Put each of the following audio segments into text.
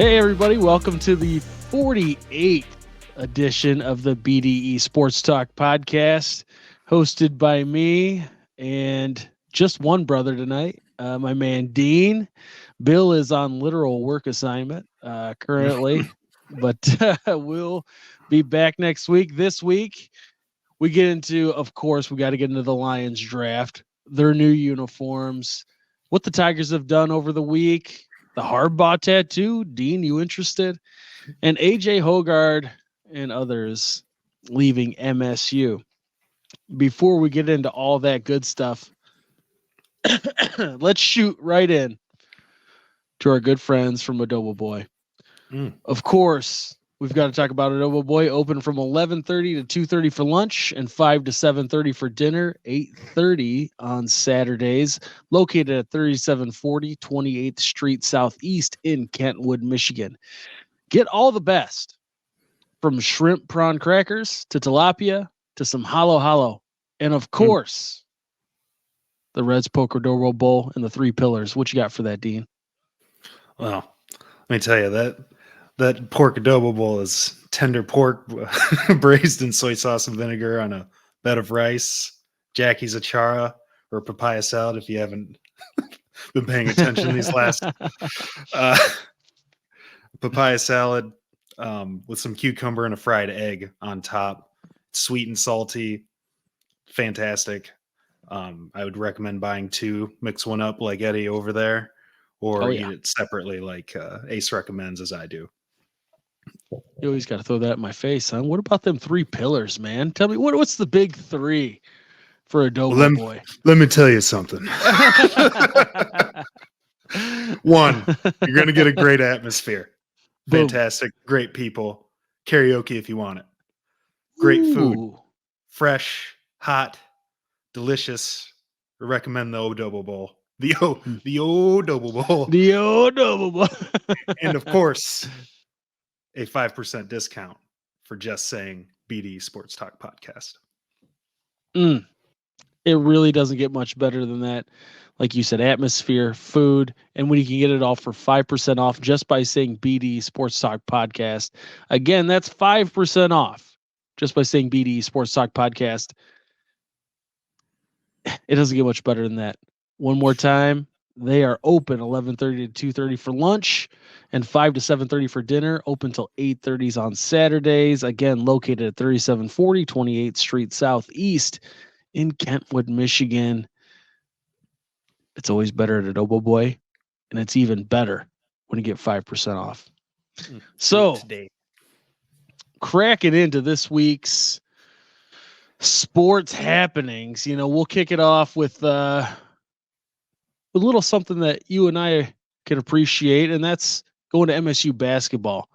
Hey, everybody. Welcome to the 48th edition of the BDE Sports Talk podcast, hosted by me and just one brother tonight, my man Dean. Bill is on literal work assignment currently, but we'll be back next week. This week, we get into, of course, we got to get into the Lions draft, their new uniforms, what the Tigers have done over the week, the Harbaugh tattoo. Dean, you interested? And AJ Hogard and others leaving MSU. Before we get into all that good stuff, let's shoot right in to our good friends from Adobo Boy. Of course, we've got to talk about Adobo Boy, open from 11:30 to 2:30 for lunch and 5 to 7:30 for dinner, 8:30 on Saturdays, located at 3740 28th Street Southeast in Kentwood, Michigan. Get all the best, from shrimp prawn crackers to tilapia to some halo, and of course, the Reds Poker Dough Bowl and the three pillars. What you got for that, Dean? Well, let me tell you that pork adobo bowl is tender pork braised in soy sauce and vinegar on a bed of rice, Jackie's achara, or papaya salad if you haven't been paying attention these last papaya salad with some cucumber and a fried egg on top. Sweet and salty, fantastic. I would recommend buying two, mix one up like Eddie over there, or eat it separately like Ace recommends, as I do. You always got to throw that in my face, huh? What about them three pillars, man? Tell me, what's the big three for Adobo Boy? Let me tell you something. One, you're going to get a great atmosphere. Fantastic, great people. Karaoke if you want it. Great food. Fresh, hot, delicious. I recommend the Adobo Bowl. The Adobo Bowl. The Adobo Bowl. And of course, a 5% discount for just saying BD Sports Talk Podcast. It really doesn't get much better than that. Like you said, atmosphere, food, and when you can get it all for 5% off just by saying BD Sports Talk Podcast. Again, that's 5% off just by saying BD Sports Talk Podcast. It doesn't get much better than that. One more time, they are open 11:30 to 2:30 for lunch and 5 to 7:30 for dinner, open till 8:30 on Saturdays. Again, located at 3740 28th Street Southeast in Kentwood, Michigan. It's always better at Adobo Boy, and it's even better when you get 5% off. So, cracking into this week's sports happenings, we'll kick it off with a little something that you and I can appreciate, and that's going to MSU basketball.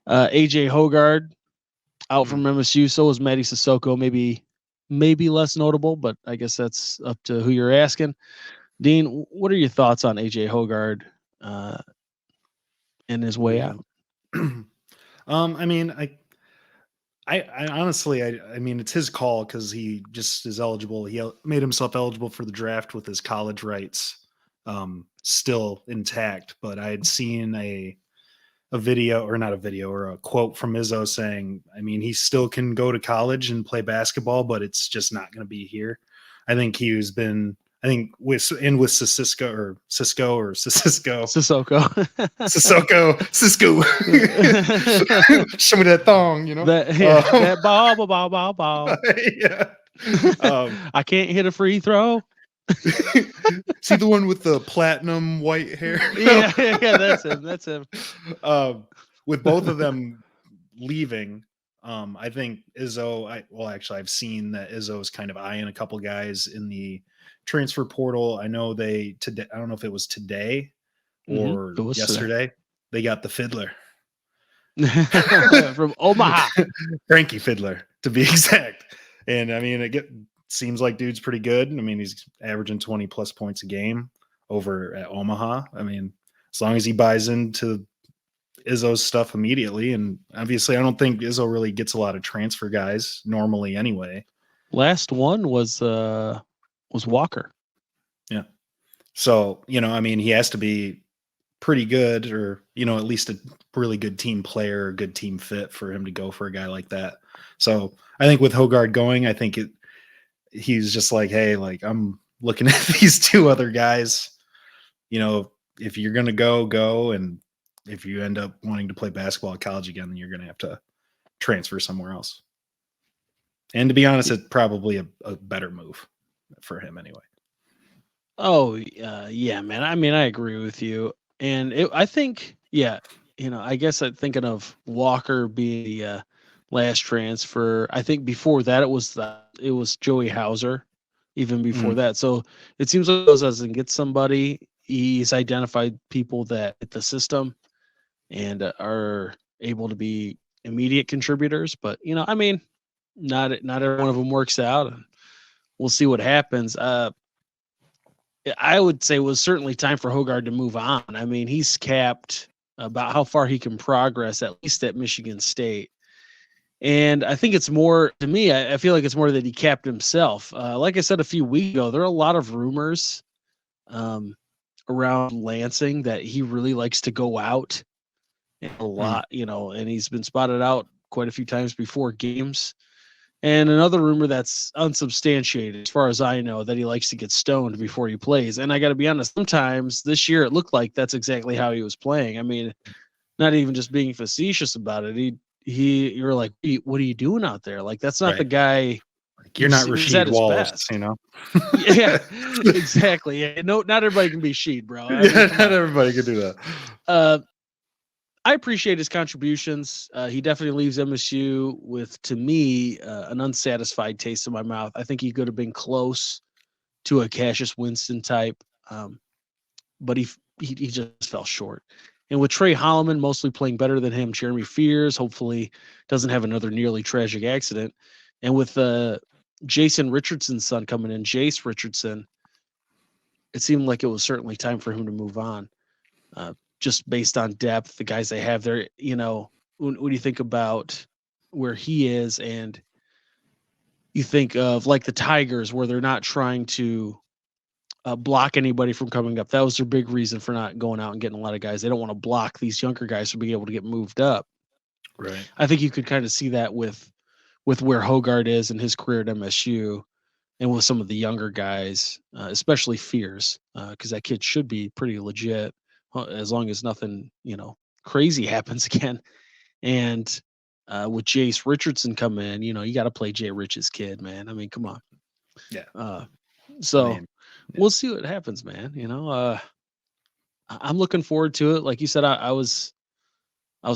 AJ Hogard out from MSU. So was Maddie Sissoko. Maybe less notable, but I guess that's up to who you're asking. Dean, what are your thoughts on AJ Hogard and his way out? I mean, I honestly, I mean, it's his call because he just is eligible. He made himself eligible for the draft with his college rights still intact. But I had seen a video, or not a video, or a quote from Izzo saying, I mean, he still can go to college and play basketball, but it's just not going to be here. I think with Sissoko. Show me that thong, That ball. Yeah. I can't hit a free throw. See the one with the platinum white hair? Yeah, that's him. With both of them leaving, I think Izzo. I've seen that Izzo is kind of eyeing a couple guys in the transfer portal. I know I don't know if it was today or yesterday. They got the fiddler from Omaha, Frankie Fiddler to be exact. And I mean, seems like dude's pretty good. I mean, he's averaging 20 plus points a game over at Omaha. I mean, as long as he buys into Izzo's stuff immediately, and obviously I don't think Izzo really gets a lot of transfer guys normally anyway. Last one was Walker. Yeah. So, I mean, he has to be pretty good, or at least a really good team player, or good team fit for him to go for a guy like that. So I think with Hogard going, I think he's just like, hey, like I'm looking at these two other guys. If you're gonna go, and if you end up wanting to play basketball at college again, then you're gonna have to transfer somewhere else. And to be honest, it's probably a better move for him anyway. Oh, yeah, man. I mean, I agree with you. And I think, yeah, I guess I'm thinking of Walker being the last transfer. I think before that it was Joey Hauser, even before Mhm. that. So it seems like he doesn't get somebody. He's identified people that fit the system and are able to be immediate contributors. But I mean, not every one of them works out, and we'll see what happens. I would say it was certainly time for Hogard to move on. I mean, he's capped about how far he can progress, at least at Michigan State. And I think it's more, to me, I feel like it's more that he capped himself. Like I said a few weeks ago, there are a lot of rumors um, around Lansing that he really likes to go out and a Mhm. lot, and he's been spotted out quite a few times before games. And another rumor that's unsubstantiated, as far as I know, that he likes to get stoned before he plays. And I got to be honest, sometimes this year it looked like that's exactly how he was playing. I mean, not even just being facetious about it. You're like, what are you doing out there? Like, that's not the Right. guy Like, you're you not see who's at Rasheed his Wallace, best. Yeah, exactly. Yeah, no, not everybody can be Sheed, bro. I mean, Yeah, come not on. everybody could do that. Uh, I appreciate his contributions. He definitely leaves MSU with, to me, an unsatisfied taste in my mouth. I think he could have been close to a Cassius Winston type, um, but he just fell short. And with Trey Holloman mostly playing better than him, Jeremy Fears hopefully doesn't have another nearly tragic accident, and with Jason Richardson's son coming in, Jace Richardson, it seemed like it was certainly time for him to move on. Uh, just based on depth, the guys they have there, when you think about where he is, and you think of like the Tigers, where they're not trying to block anybody from coming up. That was their big reason for not going out and getting a lot of guys. They don't want to block these younger guys from being able to get moved up. Right. I think you could kind of see that with where Hogard is in his career at MSU, and with some of the younger guys, especially Fears, because that kid should be pretty legit as long as nothing crazy happens again. And with Jace Richardson coming in, you got to play Jay Rich's kid, man. I mean, come on. Yeah. Uh, I so mean, yeah. we'll see what happens, man. I'm looking forward to it. Like you said, I was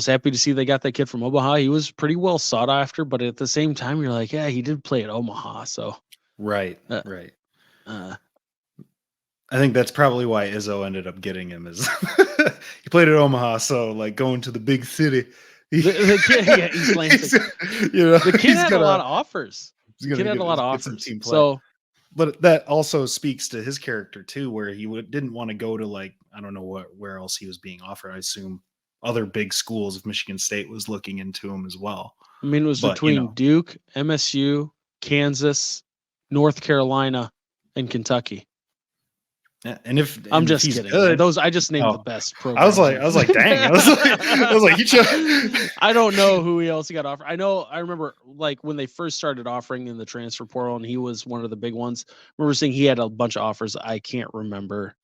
happy to see they got that kid from Omaha. He was pretty well sought after, but at the same time, you're like, yeah, he did play at Omaha, so Right. uh, Right. uh, I think that's probably why Izzo ended up getting him. Is he played at Omaha, so like going to the big city. the kid, yeah, East Lansing. He's, The kid he's had a gonna lot of offers. he's The gonna kid had a lot of get some offers. team play. So But that also speaks to his character too, where he didn't want to go to, like, I don't know where else he was being offered. I assume other big schools, if Michigan State was looking into him as well. I mean, it was But between Duke, MSU, Kansas, North Carolina, and Kentucky. and if I'm and if just he's kidding, man. good, Those I just named the oh, best programs. I was like, dang, I was like, you should. I don't know who else he got offered. I remember like when they first started offering in the transfer portal, and he was one of the big ones. I remember seeing he had a bunch of offers. I can't remember.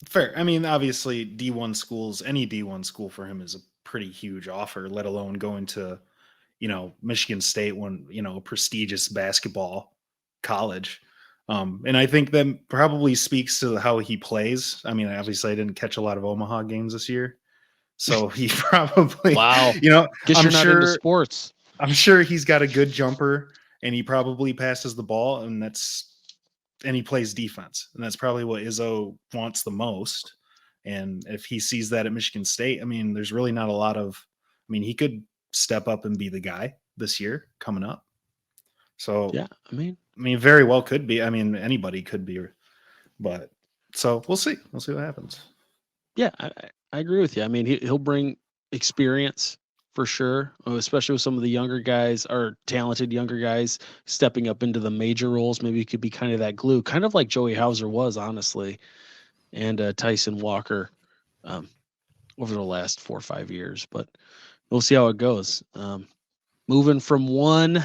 Fair. I mean, obviously, D1 schools, any D1 school for him is a pretty huge offer, let alone going to, Michigan State, when, a prestigious basketball college. And I think that probably speaks to how he plays. I mean, obviously, I didn't catch a lot of Omaha games this year. So he probably, Wow. Guess I'm you're not into sure, sports. I'm sure he's got a good jumper, and he probably passes the ball, and he plays defense. And that's probably what Izzo wants the most. And if he sees that at Michigan State, I mean, there's really not a lot of, I mean, he could step up and be the guy this year coming up. So, Yeah, I mean, very well could be. I mean, anybody could be, but so we'll see. We'll see what happens. yeah, I agree with you. I mean, he'll bring experience for sure, especially with some of the younger guys or talented younger guys stepping up into the major roles. Maybe he could be kind of that glue, kind of like Joey Hauser was, honestly, and Tyson Walker. um, over the last 4 or 5 years, but we'll see how it goes. Moving from one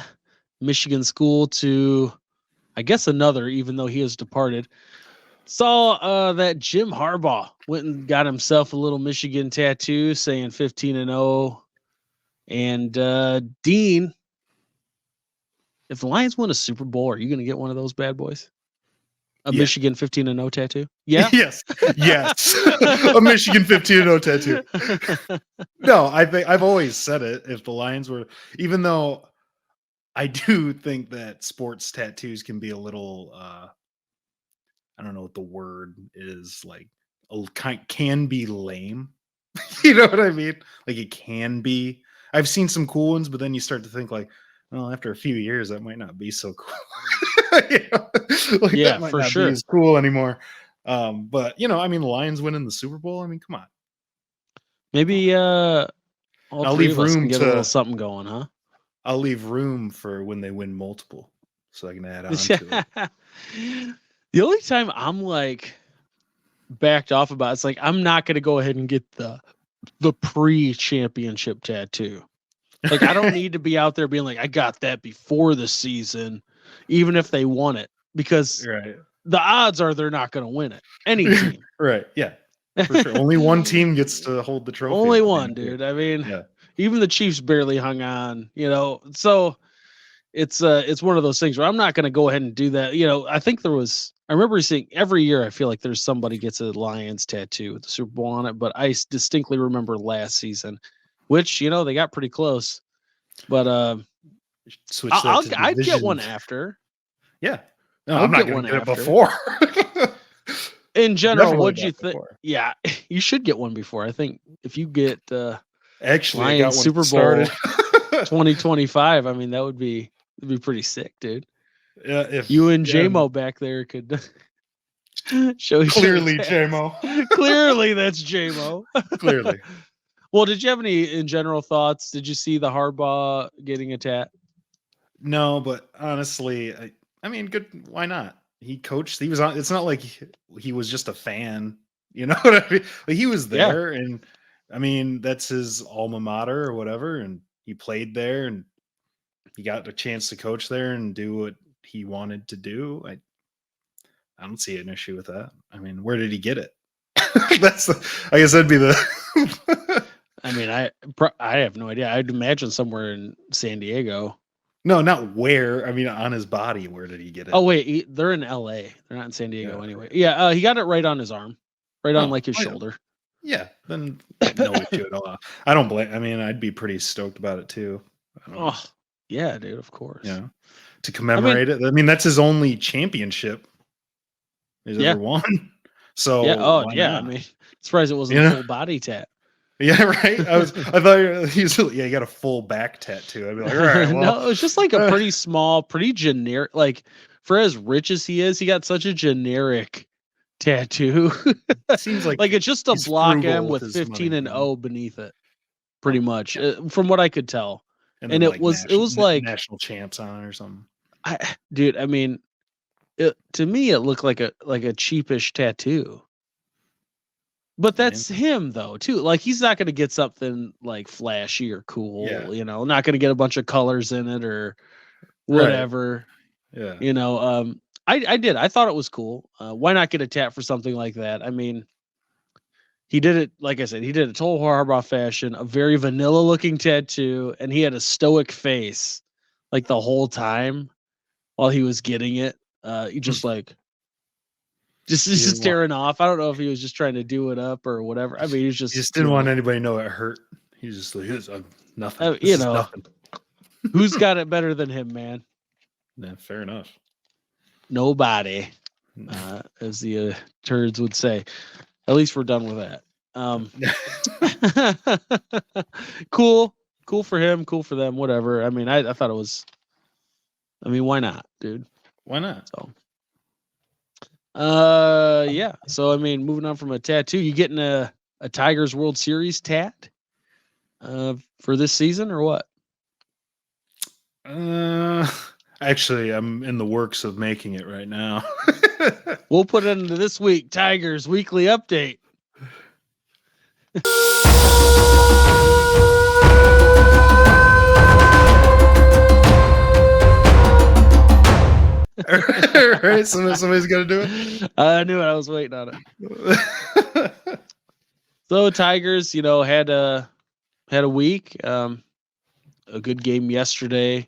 Michigan school to, I guess, another, even though he has departed. Saw that Jim Harbaugh went and got himself a little Michigan tattoo saying 15-0. And Dean, if the Lions win a Super Bowl, are you going to get one of those bad boys? A Michigan 15-0 tattoo? Yeah. Yes. A Michigan 15-0 tattoo. No, I think I've always said it. If the Lions were, even though I do think that sports tattoos can be a little, I don't know what the word is, like can be lame. You know what I mean? Like it can be. I've seen some cool ones, but then you start to think like, well, after a few years, that might not be so cool. Like that might for not sure. be as cool anymore. But I mean, the Lions winning the Super Bowl. I mean, come on. Maybe all I'll three leave of us can room get a little something going, huh? I'll leave room for when they win multiple, so I can add on to it. The only time I'm like backed off about it's like I'm not going to go ahead and get the pre-championship tattoo. Like I don't need to be out there being like I got that before the season, even if they won it, because the odds are they're not going to win it. Any team, right? Yeah, for sure. Only one team gets to hold the trophy. Only one, dude. I mean, even the Chiefs barely hung on. So it's one of those things where I'm not going to go ahead and do that. I remember seeing every year. I feel like there's somebody gets a Lions tattoo with the Super Bowl on it, but I distinctly remember last season, which they got pretty close. But I'd get one after. Yeah, no, I'm not going to get it before. In general, what'd you think? Yeah, you should get one before. I think if you get actually Lions I got one Super Bowl started 2025, I mean that would be pretty sick, dude. Yeah, if you and JMO back there could show clearly JMO. Clearly that's JMO. Clearly. Well, did you have any in general thoughts? Did you see the Harbaugh getting a tat? No, but honestly, I mean, good. Why not? He coached. He was on. It's not like he was just a fan. You know what I mean? Like he was there, and I mean that's his alma mater or whatever, and he played there, and he got a chance to coach there and do what he wanted to do. I don't see an issue with that. I mean, where did he get it? I guess that'd be the. I mean, I have no idea. I'd imagine somewhere in San Diego. No, not where. I mean, on his body. Where did he get it? Oh wait, they're in LA. They're not in San Diego anyway. Yeah, he got it right on his arm, right on like his shoulder. Yeah, then no issue at all. I don't blame. I mean, I'd be pretty stoked about it too. Oh yeah, dude. Of course. Yeah, to commemorate it. I mean, that's his only championship he's ever won. So yeah. Oh yeah. I mean, surprised it wasn't a full body tat. Yeah, right. I thought he got a full back tattoo. I'd be like, all right. Well. No, it was just like a pretty small, pretty generic. Like for as rich as he is, he got such a generic tattoo. Seems like it's just a block M with 15-0 beneath it, pretty much, from what I could tell. And it was like national champs on it or something. Dude, I mean, to me it looked like a cheapish tattoo. But that's him though too. Like he's not going to get something like flashy or cool, not going to get a bunch of colors in it or whatever. Right. Yeah. I thought it was cool. Why not get a tat for something like that? I mean, he did it, like I said, he did a total Harbaugh fashion, a very vanilla looking tattoo, and he had a stoic face like the whole time while he was getting it. He just like just staring off. I don't know if he was just trying to do it up or whatever. I mean, he just didn't want anybody to know it hurt. He's just like, it's nothing. Nothing. Who's got it better than him, man? Yeah, fair enough. Nobody, as the turds would say. At least we're done with that. Cool for him, cool for them, whatever. I mean, I thought it was. I mean, why not, dude? Why not? So. Yeah. So I mean, moving on from a tattoo, you getting a Tigers World Series tat for this season or what? Actually, I'm in the works of making it right now. We'll put it into this week Tigers weekly update. Right? Somebody's got to do I knew it. I was waiting on it. it. So Tigers, had a week. A good game yesterday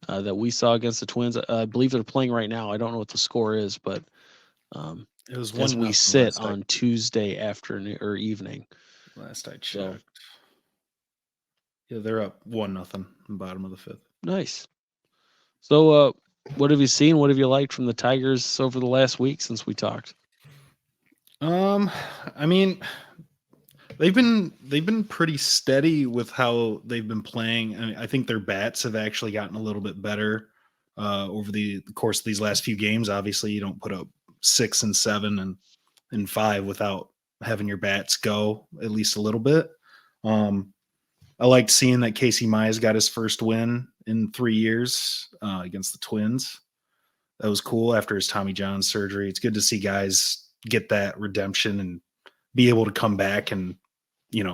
that we saw against the Twins. I believe they're playing right now. I don't know what the score is, but It was as 1-0 we sit last on Tuesday afternoon or evening. last I So checked. Yeah, they're up 1-0 in bottom of the fifth. nice. So what have you seen? What have you liked from the Tigers over the last week since we talked? I mean, they've been pretty steady with how they've been playing. I mean, I think their bats have actually gotten a little bit better over the course of these last few games. Obviously, you don't put up 6 and 7 and 5 without having your bats go at least a little bit. I liked seeing that Casey Mize got his first win in 3 years against the Twins. That was cool after his Tommy John surgery. It's good to see guys get that redemption and be able to come back and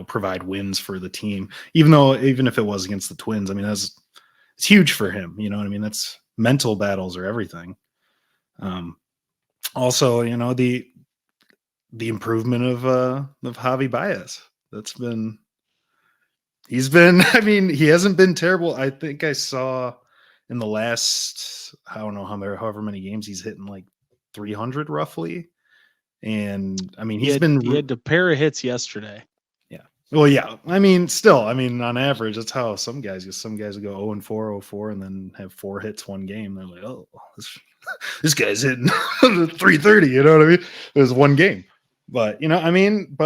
provide wins for the team. Even if it was against the Twins, I mean it's huge for him. You know what I mean? That's mental battles or everything. Also, the improvement of Javi Baez. I mean, he hasn't been terrible. I think I saw in the last, I don't know however many games he's hitting like 300 roughly. And I mean, He had a pair of hits yesterday. Yeah. Well, yeah. I mean, still, I mean, on average, that's how some guys go. Some guys go 0 and 4, 0 4, and then have 4 hits one game. They're like, oh, this guy's hitting 330. You know what I mean? It was one game. But, I mean,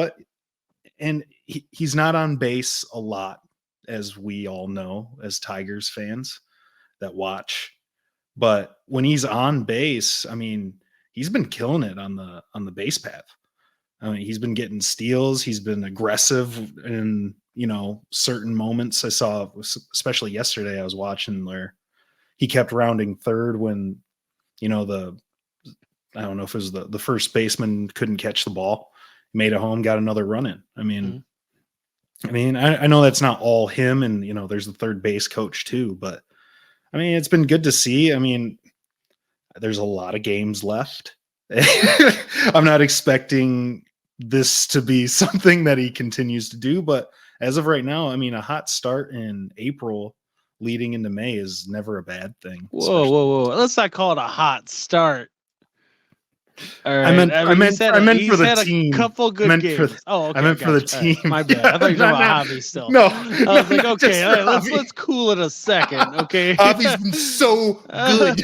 and he's not on base a lot, as we all know, as Tigers fans that watch. But when he's on base, I mean, he's been killing it on the base path. I mean, he's been getting steals. He's been aggressive in, certain moments. I saw, especially yesterday, I was watching where he kept rounding third when, I don't know if it was the first baseman couldn't catch the ball, made a home, got another run in. I mean, I know that's not all him, and there's the third base coach too, but I mean, it's been good to see. I mean, there's a lot of games left. I'm not expecting this to be something that he continues to do, but as of right now, I mean, a hot start in April leading into May is never a bad thing. Whoa. Let's not call it a hot start. All right. I meant for the team. A couple good games. Okay. I meant for the team. Right, my bad. I thought you were talking about Javi still. No. I was like, okay, let's cool it a second. Okay. Javi's been so good.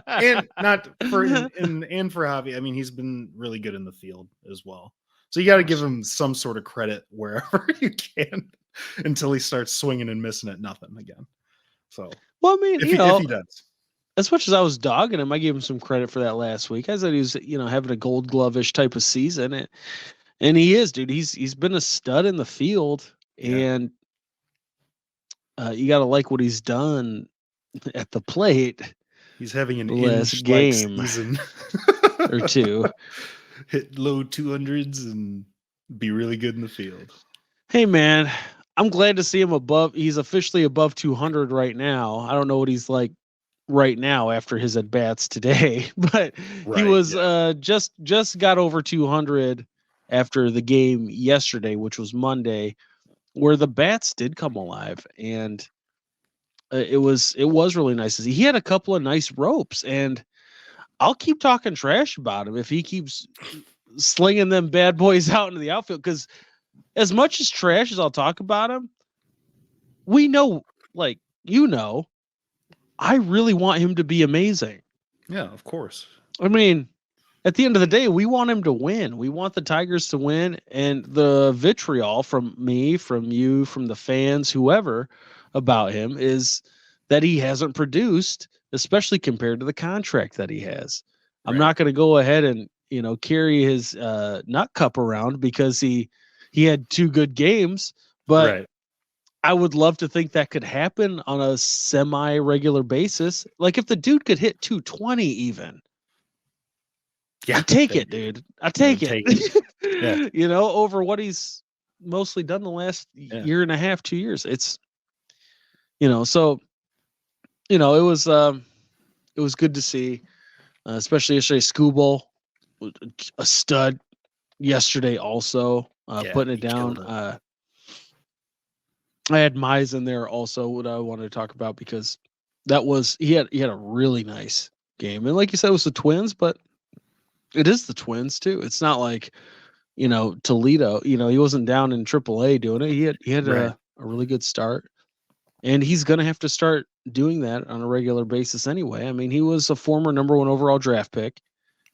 And not for and for Javi. I mean, he's been really good in the field as well. So you got to give him some sort of credit wherever you can until he starts swinging and missing at nothing again. So, well, I mean, if he does. As much as I was dogging him, I gave him some credit for that last week. I said he was, having a Gold Glove-ish type of season, and he is, dude. He's been a stud in the field, and you got to like what he's done at the plate. He's having an last game season or two. Hit low 200s and be really good in the field. Hey, man, I'm glad to see him above. He's officially above 200 right now. I don't know what he's like right now after his at bats today, but he was just got over 200 after the game yesterday, which was Monday, where the bats did come alive, and it was really nice to see. He had a couple of nice ropes, and I'll keep talking trash about him if he keeps slinging them bad boys out into the outfield, because as much as trash as I'll talk about him, we know, like, I really want him to be amazing. Yeah, of course. I mean, at the end of the day, we want him to win. We want the Tigers to win, and the vitriol from me, from you, from the fans, whoever, about him is that he hasn't produced, especially compared to the contract that he has. I'm not going to go ahead and, carry his nut cup around because he had 2 good games, but I would love to think that could happen on a semi-regular basis. Like if the dude could hit 220 even. I take it, dude. I take it. Yeah. Over what he's mostly done the last Yeah. year and a half, 2 years. It's so it was good to see, especially yesterday. Scooble, a stud yesterday, also Yeah. putting it He down. killed it. I had Mize in there also. What I wanted to talk about because he had a really nice game, and like you said, it was the Twins, but it is the Twins too. It's not like Toledo. He wasn't down in AAA doing it. He had Right. a really good start, and he's gonna have to start doing that on a regular basis anyway. I mean, he was a former number one overall draft pick,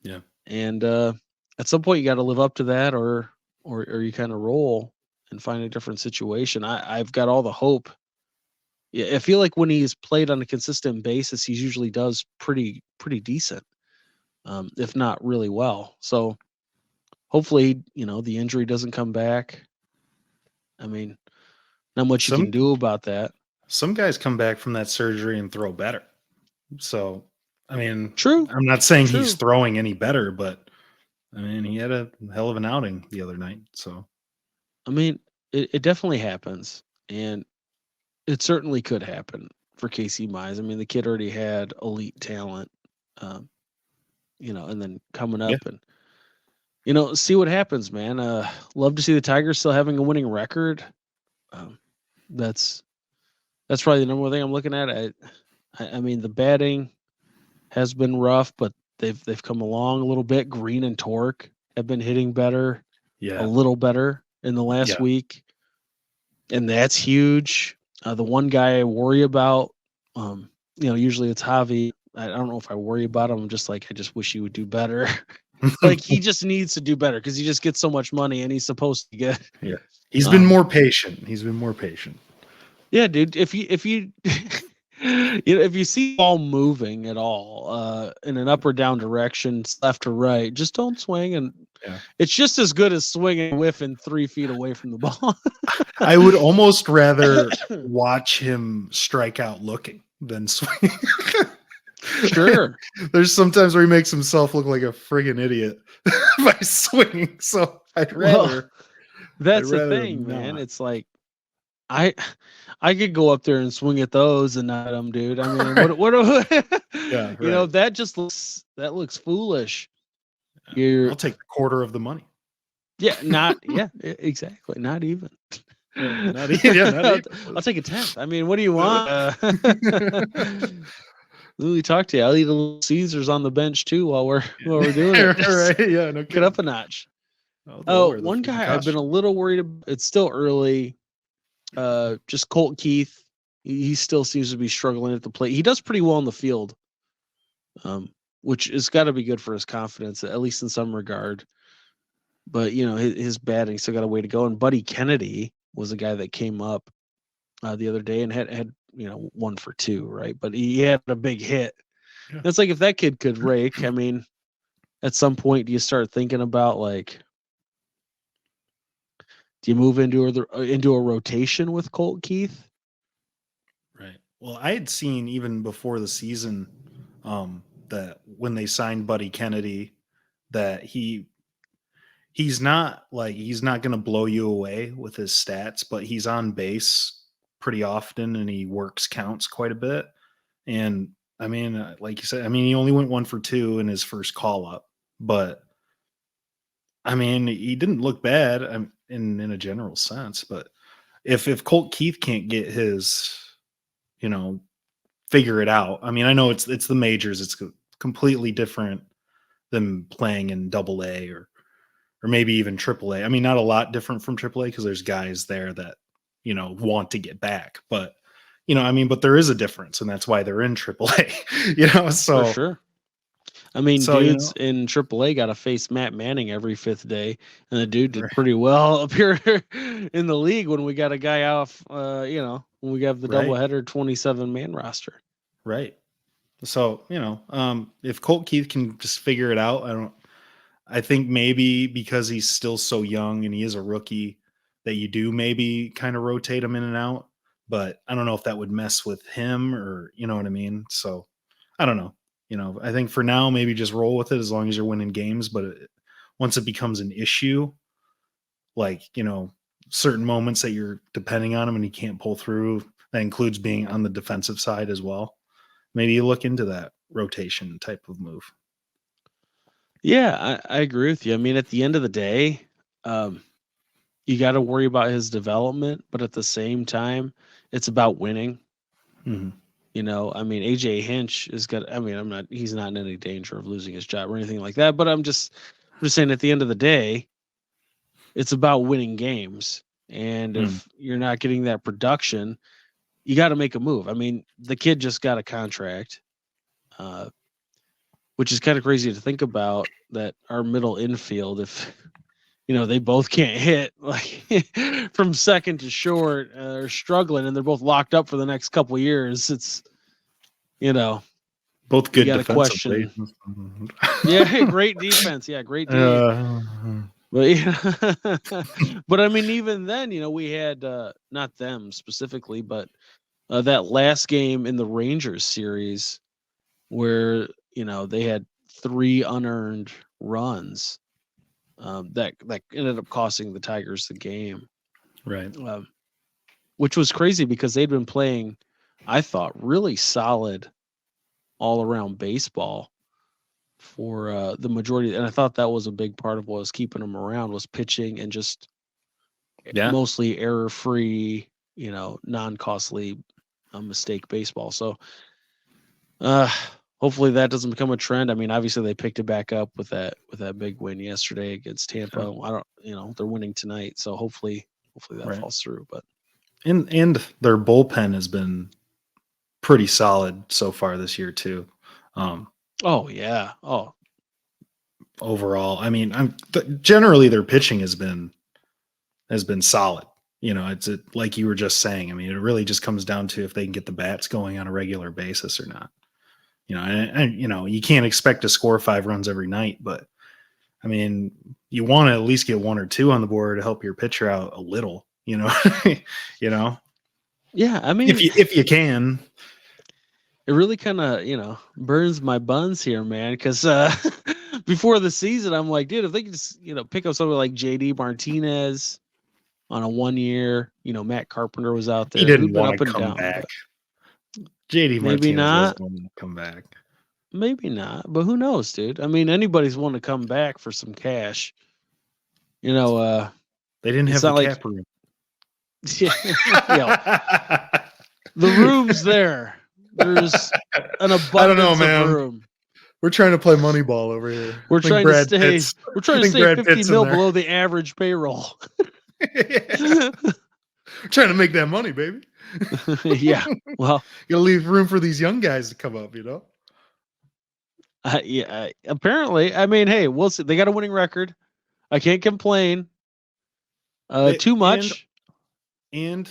Yeah. and at some point you got to live up to that, or you kind of roll and find a different situation. I've got all the hope. Yeah, I feel like when he's played on a consistent basis, he usually does pretty decent, if not really well. So hopefully, the injury doesn't come back. I mean, not much you can Some do about that. some guys come back from that surgery and throw better. So, I mean, True, I'm not saying he's true. throwing any better, but I mean, he had a hell of an outing the other night. So, I mean, it definitely happens, and it certainly could happen for Casey Mize. I mean, the kid already had elite talent, um, and then coming yeah. up and see what happens, man. Love to see the Tigers still having a winning record. Um, that's probably the number one thing I'm looking at. I mean, the batting has been rough, but they've come along a little bit. Green and Torque have been hitting better, a Yeah. little better in the last Yeah. week, and that's huge. The one guy I worry about, usually it's Javi. I don't know if I worry about him. I'm just like, I just wish he would do better. Like he just needs to do better because he just gets so much money and he's supposed to get. Yeah. He's been Um, more patient. He's been more patient. yeah, dude. If you if you see ball moving at all, in an up or down direction, left or right, just don't swing, and Yeah. it's just as good as swinging whiffing 3 feet away from the ball. I would almost rather watch him strike out looking than swing. Sure. There's sometimes where he makes himself look like a friggin' idiot by swinging. So Well, I'd that's the rather thing, him man. not. It's like I I could go up there and swing at those and not them, dude. I mean, what Yeah, right. that looks foolish. You're I'll take a quarter of the money. exactly. Not even. Not even, yeah, not I'll, even. I'll take a tenth. I mean, what do you want? Let me talk to you. I'll eat a little Caesars on the bench too while we're doing it. Just Right, yeah, no get up kidding. a notch. I'll Oh, lower the one freaking guy I've been a cost. little worried about. It's still early. Just Colt Keith. He still seems to be struggling at the plate. He does pretty well in the field, um, which has got to be good for his confidence, at least in some regard. But his batting still got a way to go. And Buddy Kennedy was a guy that came up the other day and had 1 for 2, right? But he had a big hit. Yeah. It's like if that kid could rake. I mean, at some point, do you start thinking about like, do you move into a rotation with Colt Keith? Right. Well, I had seen even before the season that when they signed Buddy Kennedy, that he's not going to blow you away with his stats, but he's on base pretty often and he works counts quite a bit. And I mean, like you said, I mean, he only went 1 for 2 in his first call up, but I mean, he didn't look bad in a general sense. But if Colt Keith can't get his, you know, figure it out. I mean, I know it's the majors. It's completely different than playing in Double A or maybe even Triple A. I mean, not a lot different from Triple A because there's guys there that want to get back, but I mean, but there is a difference, and that's why they're in Triple A. For So sure. I mean, so dudes in AAA got to face Matt Manning every fifth day, and the dude did pretty well up here in the league when we got a guy off. When we have the right, doubleheader 27-man roster. right. So if Colt Keith can just figure it out, I think maybe because he's still so young and he is a rookie that you do maybe kind of rotate him in and out. But I don't know if that would mess with him or you know what I mean. So I don't know. I think for now maybe just roll with it as long as you're winning games. But once it becomes an issue, like certain moments that you're depending on him and he can't pull through. That includes being on the defensive side as well. Maybe you look into that rotation type of move. Yeah, I agree with you. I mean, at the end of the day, um, you got to worry about his development, but at the same time, it's about winning. Mm-hmm. You know, I mean, AJ Hinch is got. I mean, he's not in any danger of losing his job or anything like that. But I'm just saying, at the end of the day, it's about winning games. And Mm. if you're not getting that production, you got to make a move. I mean, the kid just got a contract, uh, which is kind of crazy to think about. That our middle infield, if they both can't hit like from second to short, are struggling, and they're both locked up for the next couple of years. It's you know Both you good got to defensively. question. Yeah, great defense. Yeah, great D. Uh, But yeah, but I mean, even then, we had not them specifically, but that last game in the Rangers series where they had 3 unearned runs that ended up costing the Tigers the game, right. which was crazy because they'd been playing, I thought, really solid all around baseball for the majority, and I thought that was a big part of what was keeping them around was pitching and just Yeah. mostly error-free, non-costly mistake baseball. So uh hopefully that doesn't become a trend. I mean, obviously they picked it back up with that big win yesterday against Tampa. Yeah. I don't, they're winning tonight, so hopefully that Right. falls through. But And their bullpen has been pretty solid so far this year too. oh yeah, oh Overall, I mean, generally their pitching has been solid. It's like you were just saying. I mean, it really just comes down to if they can get the bats going on a regular basis or not. And you can't expect to score 5 runs every night, but I mean, you want to at least get 1 or 2 on the board to help your pitcher out a little. You know, yeah. I if mean, you can. it really kind of burns my buns here, man, because before the season I'm like, dude, if they could just pick up somebody like JD Martinez on a 1 year, Matt Carpenter was out He there who'd didn't been want up to and come down, back. but JD maybe Martinez not, doesn't want to come back. maybe not, but who knows, dude? I mean, anybody's want to come back for some cash. They didn't It's have the not like cap room. the room's there. There's an I don't know, abundance of man. room. We're trying to play Moneyball over here. We're I think trying to Brad stay. Pitt's. We're trying I to think stay Brad 50 Pitt's in mil there. below the average payroll. Yeah. We're trying to make that money, baby. Yeah. Well, You gotta leave room for these young guys to come up. yeah. Apparently, I mean, hey, we'll see. They got a winning record. I can't complain. Too much. And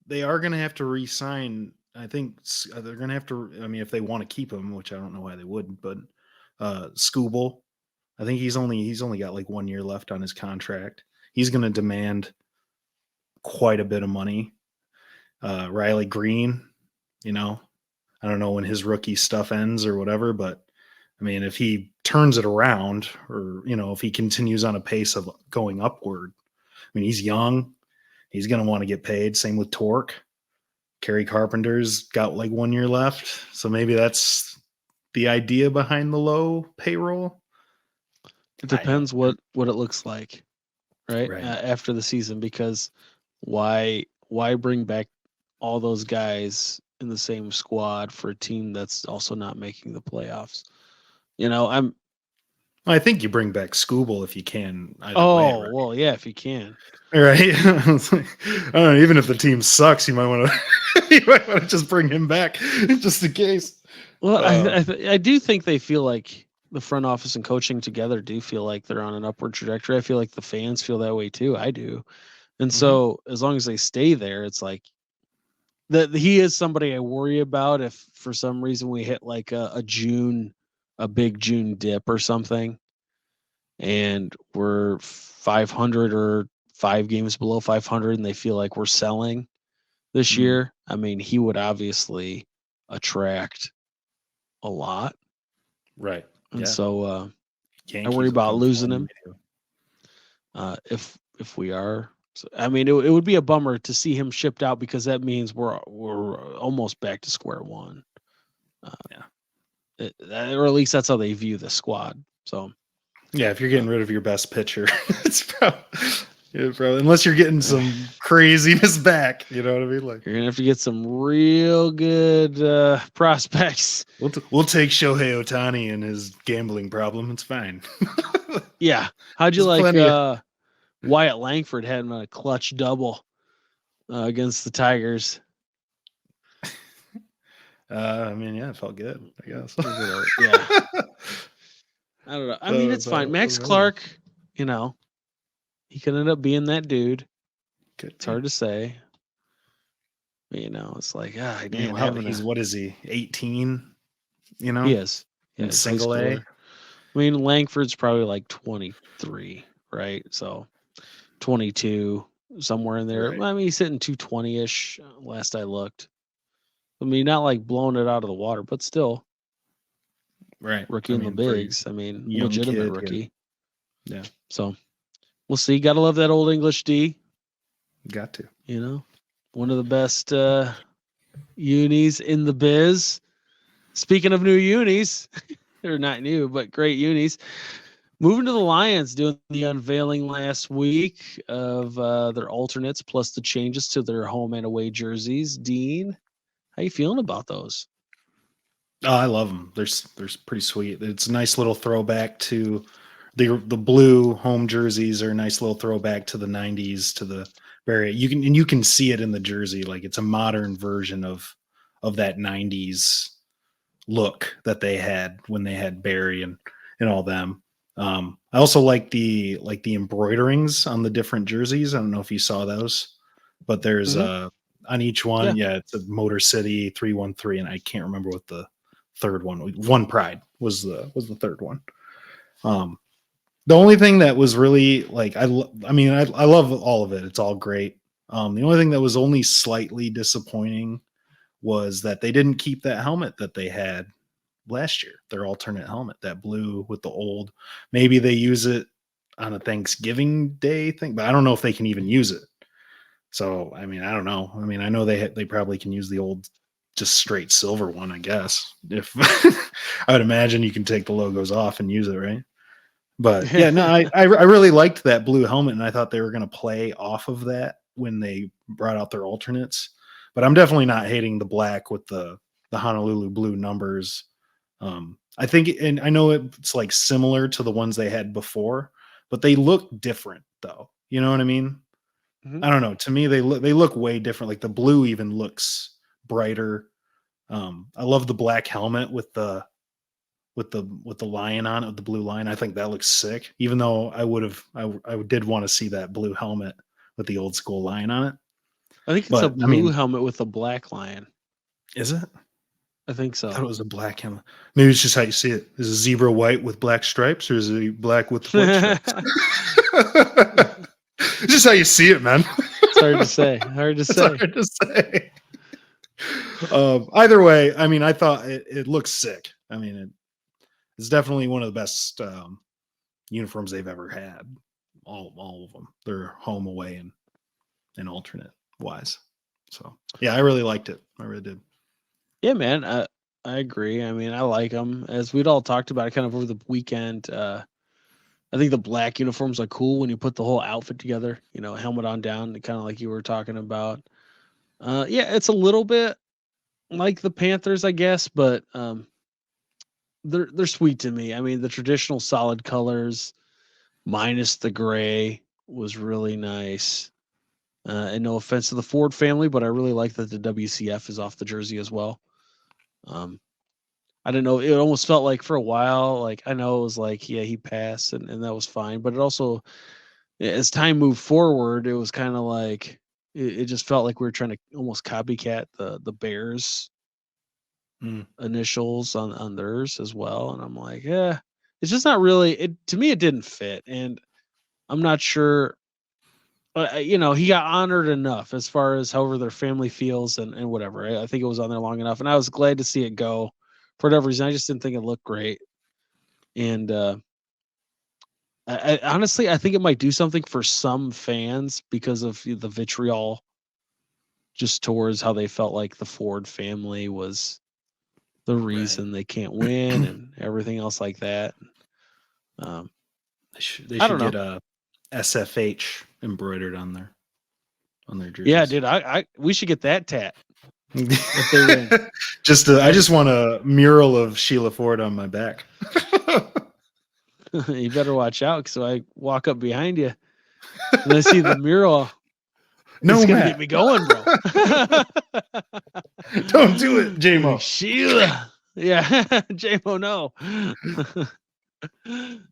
they are going to have to re-sign. I think they're going to have to. I mean, if they want to keep him, which I don't know why they wouldn't, but Scooble, I think he's only got like 1 year left on his contract. He's going to demand quite a bit of money. Riley Green, I don't know when his rookie stuff ends or whatever, but I mean, if he turns it around, or if he continues on a pace of going upward, I mean, he's young. He's going to want to get paid. Same with Torque. Kerry Carpenter's got like 1 year left. So maybe that's the idea behind the low payroll. It depends what it looks like, right? Right. After the season, because why bring back all those guys in the same squad for a team that's also not making the playoffs? I think you bring back Scooble if you can. Oh, right? well, yeah, if you can. Right. I don't know. Even if the team sucks, you might want to just bring him back just in case. Well, I do think they feel like the front office and coaching together do feel like they're on an upward trajectory. I feel like the fans feel that way too. I do. And so as long as they stay there, it's like that he is somebody I worry about if for some reason we hit like a big June dip or something, and we're 500 or 5 games below 500 and they feel like we're selling this year. I mean, he would obviously attract a lot. Right. And so I Yankees worry will about come losing flying him. If we are So, I mean, it would be a bummer to see him shipped out because that means we're almost back to square one. Yeah. Or at least that's how they view the squad. So Yeah, if you're getting rid of your best pitcher, it's probably, yeah, probably unless you're getting some craziness back. You know what I mean? Like you're gonna have to get some real good prospects. we'll take Shohei Otani and his gambling problem. It's fine. Yeah. How'd you There's like plenty of Wyatt Langford had a clutch double against the Tigers? I mean, yeah, it felt good, I guess. Yeah. I don't know. I mean, it's fine. Max Clark, he could end up being that dude. It's hard to say. But, it's like, he's what is he? 18? You know, he is. Yeah, in single A. I mean, Langford's probably like 23, right? So 22, somewhere in there. Right. I mean, he's hitting 220-ish last I looked. I mean, not like blowing it out of the water, but still. Right. Rookie in the bigs. I mean, legitimate rookie. Yeah. So we'll see. Got to love that old English D. Got to. One of the best unis in the biz. Speaking of new unis, they're not new, but great unis. Moving to the Lions, doing the unveiling last week of their alternates plus the changes to their home and away jerseys. Dean, how you feeling about those? Oh, I love them. They're pretty sweet. It's a nice little throwback to the blue home jerseys are a nice little throwback to the 90s, to the you can see it in the jersey. Like it's a modern version of that 90s look that they had when they had Barry and all them. I also like the embroiderings on the different jerseys. I don't know if you saw those, but there's on each one, it's a Motor City 313, and I can't remember what the third one Pride was the third one. The only thing that was really like I love all of it. It's all great. The only thing that was only slightly disappointing was that they didn't keep that helmet that they had last year, their alternate helmet, that blue with the old. Maybe they use it on a Thanksgiving Day thing, but I don't know if they can even use it. So, I mean, I don't know. I mean, I know they probably can use the old, just straight silver one, I guess. If I would imagine you can take the logos off and use it, right? But yeah, no, I really liked that blue helmet, and I thought they were going to play off of that when they brought out their alternates. But I'm definitely not hating the black with the Honolulu blue numbers. I think, and I know it's like similar to the ones they had before, but they look different though. You know what I mean? Mm-hmm. I don't know. To me, they look way different. Like the blue even looks brighter. I love the black helmet with the lion on it, with the blue lion. I think that looks sick. Even though I did want to see that blue helmet with the old school lion on it. I think it's a blue helmet with a black lion. Is it? I think so. I thought it was a black helmet. Maybe it's just how you see it. Is it zebra white with black stripes, or is it black with white stripes? It's just how you see it, man. It's hard to say. Hard to say. Either way, I mean, I thought it looks sick. I mean, it's definitely one of the best uniforms they've ever had. All of them. They're home, away, and alternate wise. So yeah, I really liked it. I really did. Yeah, man, I agree. I mean, I like them. As we'd all talked about it kind of over the weekend. I think the black uniforms are cool when you put the whole outfit together. Helmet on down, kind of like you were talking about. Yeah, it's a little bit like the Panthers, I guess, but they're sweet to me. I mean, the traditional solid colors minus the gray was really nice. And no offense to the Ford family, but I really like that the WCF is off the jersey as well. I don't know. It almost felt like for a while, like I know it was like, yeah, he passed and that was fine. But it also, as time moved forward, it was kind of like, it just felt like we were trying to almost copycat the Bears initials on theirs as well. And I'm like, yeah, it's just not really, to me, it didn't fit. And I'm not sure. He got honored enough as far as however their family feels and whatever. I think it was on there long enough, and I was glad to see it go. For whatever reason, I just didn't think it looked great. And Honestly, I think it might do something for some fans because of the vitriol just towards how they felt like the Ford family was the Right. reason they can't win and everything else like that. Um, They I should don't get know. a SFH embroidered on their Yeah, jerseys. dude, we should get that tat if they win. I just want a mural of Sheila Ford on my back. You better watch out because I walk up behind you and I see the mural. It's No, gonna get Matt, me going, bro. don't do it, Like, JMO. Sheila. Yeah, JMO, no.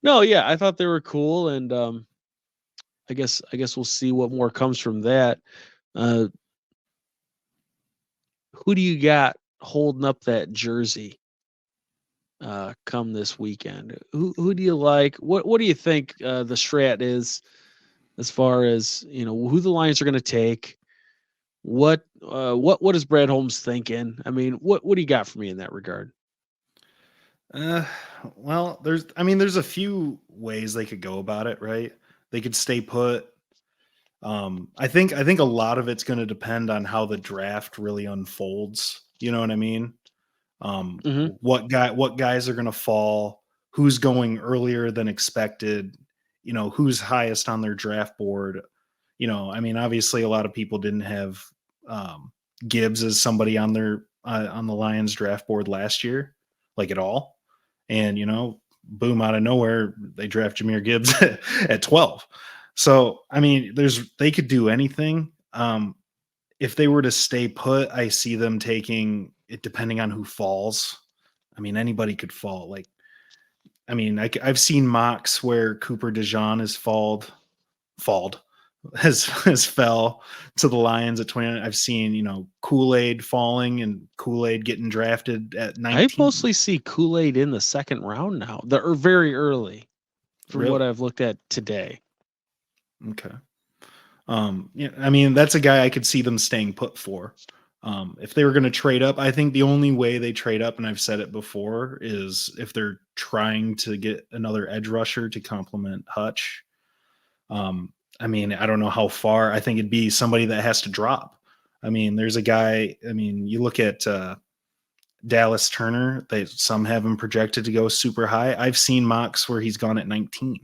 No, yeah, I thought they were cool, and I guess we'll see what more comes from that. Uh, who do you got holding up that jersey come this weekend? Who do you like? What do you think the strat is as far as who the Lions are going to take? What is Brad Holmes thinking? I mean, what do you got for me in that regard? Uh, well, there's a few ways they could go about it, right? They could stay put. I think a lot of it's going to depend on how the draft really unfolds. You know what I mean? Hmm. What guys are going to fall, who's going earlier than expected, who's highest on their draft board. I mean, obviously a lot of people didn't have um, Gibbs as somebody on the Lions draft board last year, like at all. And boom, out of nowhere, they draft Jameer Gibbs at 12. So I mean, they could do anything. If they were to stay put, I see them taking it depending on who falls. I mean, anybody could fall. Like, I mean, I've seen mocks where Cooper DeJean falled, has fell to the Lions at 29. I've seen, Kool-Aid falling and Kool-Aid getting drafted at I 19. mostly see Kool-Aid in the second round now. They're very early from what Really? I've looked at today. Okay. Yeah, I mean, that's a guy I could see them staying put for. If they were going to trade up, I think the only way they trade up, and I've said it before, is if they're trying to get another edge rusher to complement Hutch. I mean, I don't know how far. I think it'd be somebody that has to drop. I mean, there's a guy. I mean, you look at Dallas Turner. Some have him projected to go super high. I've seen mocks where he's gone at 19.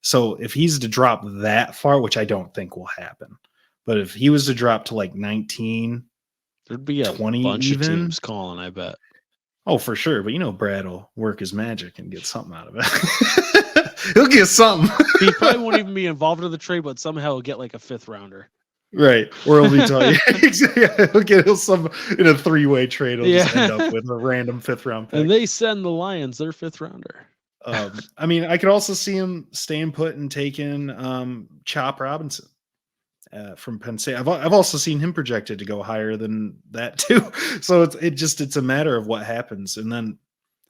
So if he's to drop that far, which I don't think will happen, but if he was to drop to like 19, There'd be a 20 bunch of even, teams calling, I bet. oh, for sure. But Brad will work his magic and get something out of it. He'll get something. He probably won't even be involved in the trade, but somehow he'll get like a fifth rounder. Right. Or he'll be talking. He'll some in a 3-way trade. He'll just end up Yeah. with a random 5th-round And pick. they send the Lions their fifth rounder. I mean, I could also see him staying put and taking Chop Robinson from Penn State. I've also seen him projected to go higher than that too. So it's a matter of what happens. And then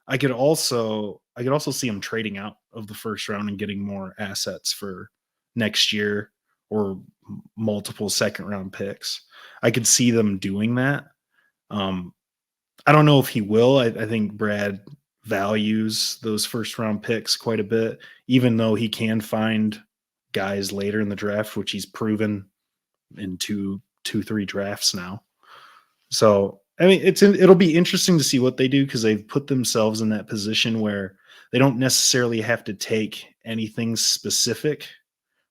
I could also see him trading out of the first round and getting more assets for next year or multiple second round picks. I could see them doing that. Um, I don't know if he will. I think Brad values those first round picks quite a bit, even though he can find guys later in the draft, which he's proven in 3 drafts now. So I mean, it'll be interesting to see what they do because they've put themselves in that position where they don't necessarily have to take anything specific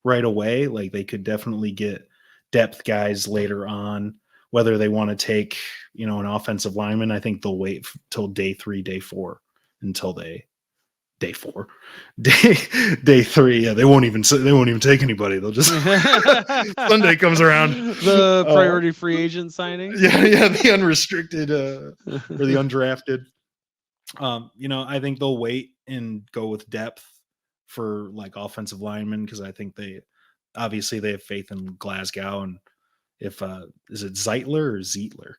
right away. Like they could definitely get depth guys later on. Whether they want to take, an offensive lineman, I think they'll wait till day 3, day 4 until day 4, day 3. Yeah, they won't even take anybody. They'll just Sunday comes around. The priority free agent signings. Yeah, the unrestricted or the undrafted. I think they'll wait and go with depth for like offensive linemen because I think they have faith in Glasgow and if is it Zeitler or Zietler?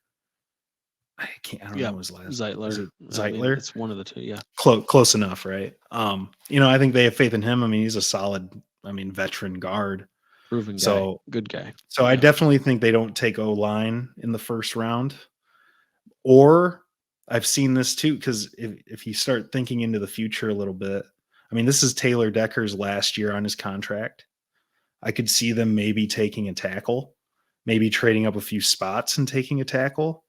I don't Yeah, know his last. Is Zeitler. it I mean, Zeitler? it's one of the two. Yeah, Close enough, right? I think they have faith in him. I mean, he's a solid, veteran guard. proven guy, So good guy. I Yeah. definitely think they don't take O-line in the first round. Or I've seen this too, because if you start thinking into the future a little bit, I mean, this is Taylor Decker's last year on his contract. I could see them maybe taking a tackle, maybe trading up a few spots and taking a tackle.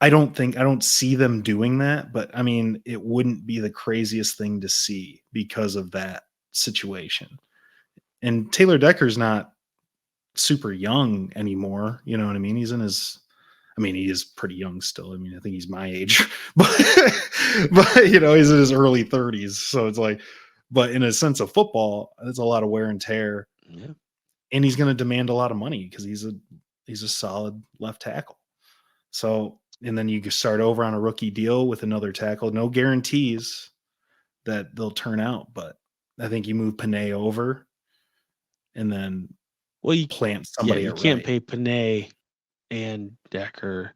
I don't see them doing that, but I mean, it wouldn't be the craziest thing to see because of that situation. And Taylor Decker's not super young anymore. You know what I mean? He's in his, I mean, he is pretty young still. I mean, I think he's my age, but he's in his early 30s. So it's like, but in a sense of football, there's a lot of wear and tear, Yeah. and he's going to demand a lot of money because he's a solid left tackle. So, and then you start over on a rookie deal with another tackle. No guarantees that they'll turn out, but I think you move Panay over and then Well, plant yeah, somebody you at can't right. pay Panay and Decker,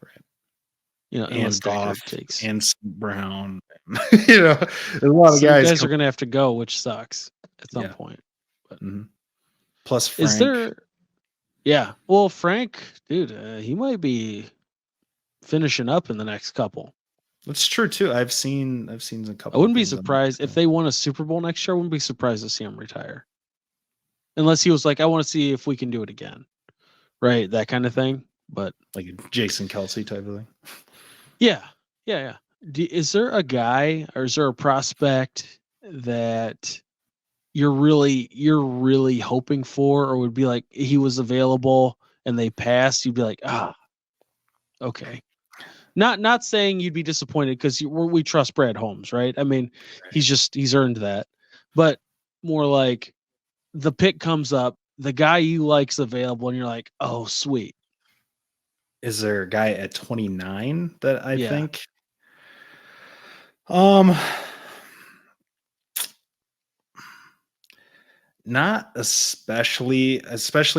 Right. unless And Decker Goff takes. and Brown. There's a lot of Some guys. guys are going to have to go, which sucks at some Yeah. point. But Plus is Frank. there? Yeah. Well, Frank, dude, he might be finishing up in the next couple. That's true too. I've seen a couple. I wouldn't be things on that. surprised if they won a Super Bowl next year. I wouldn't be surprised to see him retire, unless he was like, "I want to see if we can do it again," right? That kind of thing. But Like a Jason Kelsey type of thing. yeah. Is there a guy or is there a prospect that you're really hoping for, or would be like he was available and they passed? You'd be like, okay. Not saying you'd be disappointed because we trust Brad Holmes, right? I mean, he's earned that, but more like the pick comes up, the guy you like's available, and you're like, oh, sweet. Is there a guy at 29 that I Yeah. think? Not especially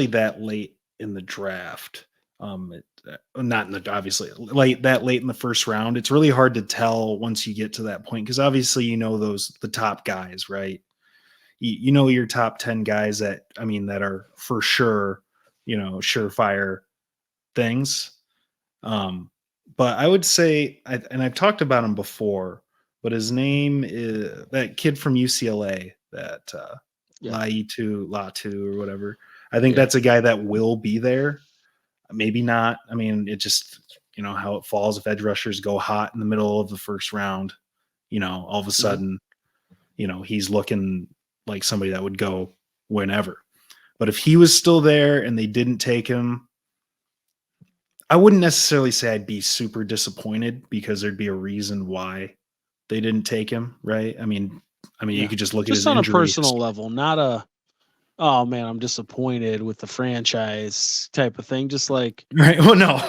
that late in the draft. Not in the obviously late in the first round. It's really hard to tell once you get to that point because obviously the top guys, right? You know your top 10 guys that are for sure, surefire things. But I would say, and I've talked about him before, but his name is that kid from UCLA, that Latu or whatever. I think that's a guy that will be there. Maybe not. I mean, it just, how it falls. If edge rushers go hot in the middle of the first round, all of a sudden, he's looking like somebody that would go whenever. But if he was still there and they didn't take him, I wouldn't necessarily say I'd be super disappointed because there'd be a reason why they didn't take him, right? I mean, you could just look at his on injuries. A personal level, not a, oh man, I'm disappointed with the franchise type of thing. Just like, right? Well, no,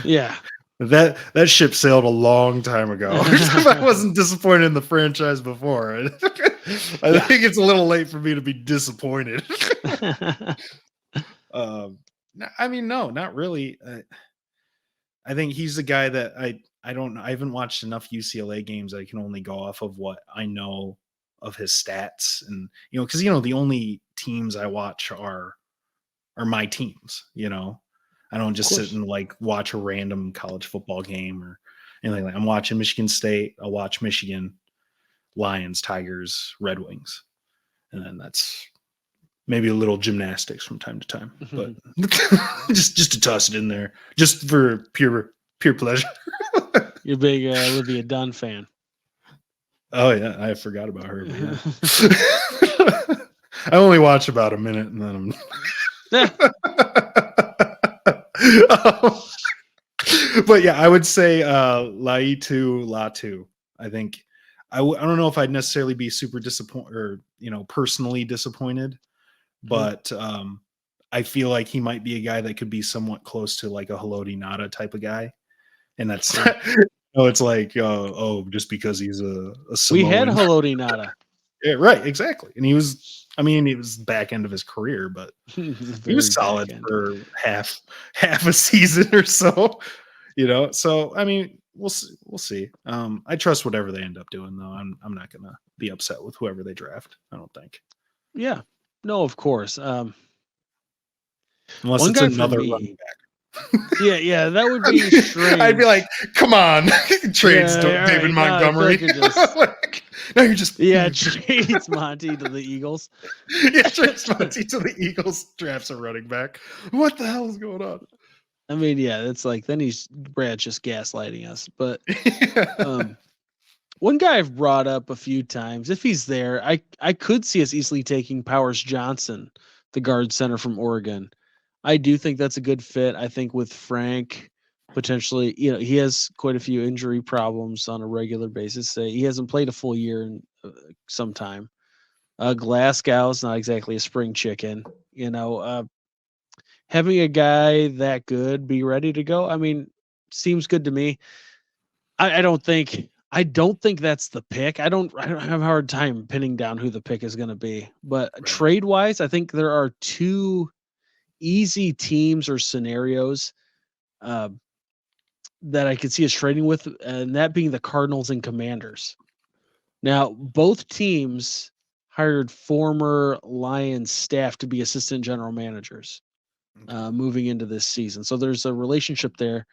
yeah, that ship sailed a long time ago. I wasn't disappointed in the franchise before. I think it's a little late for me to be disappointed. I mean, no, not really. I think he's the guy that I don't know. I haven't watched enough UCLA games. I can only go off of what I know of his stats, and because the only teams I watch are my teams. I don't just sit and like watch a random college football game or anything like that. I'm watching Michigan State. I'll watch Michigan, Lions, Tigers, Red Wings, and then that's maybe a little gymnastics from time to time, but just to toss it in there, just for pure pleasure. You're a big Olivia Dunn fan. Oh yeah, I forgot about her. Yeah. I only watch about a minute and then but yeah, I would say Latu. I think I don't know if I'd necessarily be super disappointed or personally disappointed, but I feel like he might be a guy that could be somewhat close to like a Haloti Nada type of guy, and that's it's like just because he's a Samoan. We had Haloti Nada. Yeah, right, exactly, and he was back end of his career, but he was solid for half a season or so, So I mean, we'll see. I trust whatever they end up doing, though. I'm not gonna be upset with whoever they draft. I don't think. Yeah, no, of course. Unless it's another running back. Yeah, that would be strange. I'd be like, come on, trades David Montgomery. Now you're just Yeah, trades Monty to the Eagles. yeah, trades Monty to the Eagles, drafts a running back. What the hell is going on? I mean, yeah, it's like then Brad's just gaslighting us. But one guy I've brought up a few times, if he's there, I could see us easily taking Powers Johnson, the guard center from Oregon. I do think that's a good fit. I think with Frank, potentially, he has quite a few injury problems on a regular basis. He hasn't played a full year in some time. Glasgow's not exactly a spring chicken. Having a guy that good be ready to go, I mean, seems good to me. I don't think that's the pick. I don't have a hard time pinning down who the pick is going to be. But Right. trade wise, I think there are two easy teams or scenarios uh, that I could see us trading with, and that being the Cardinals and Commanders. Now, both teams hired former Lions staff to be assistant general managers moving into this season. So there's a relationship there.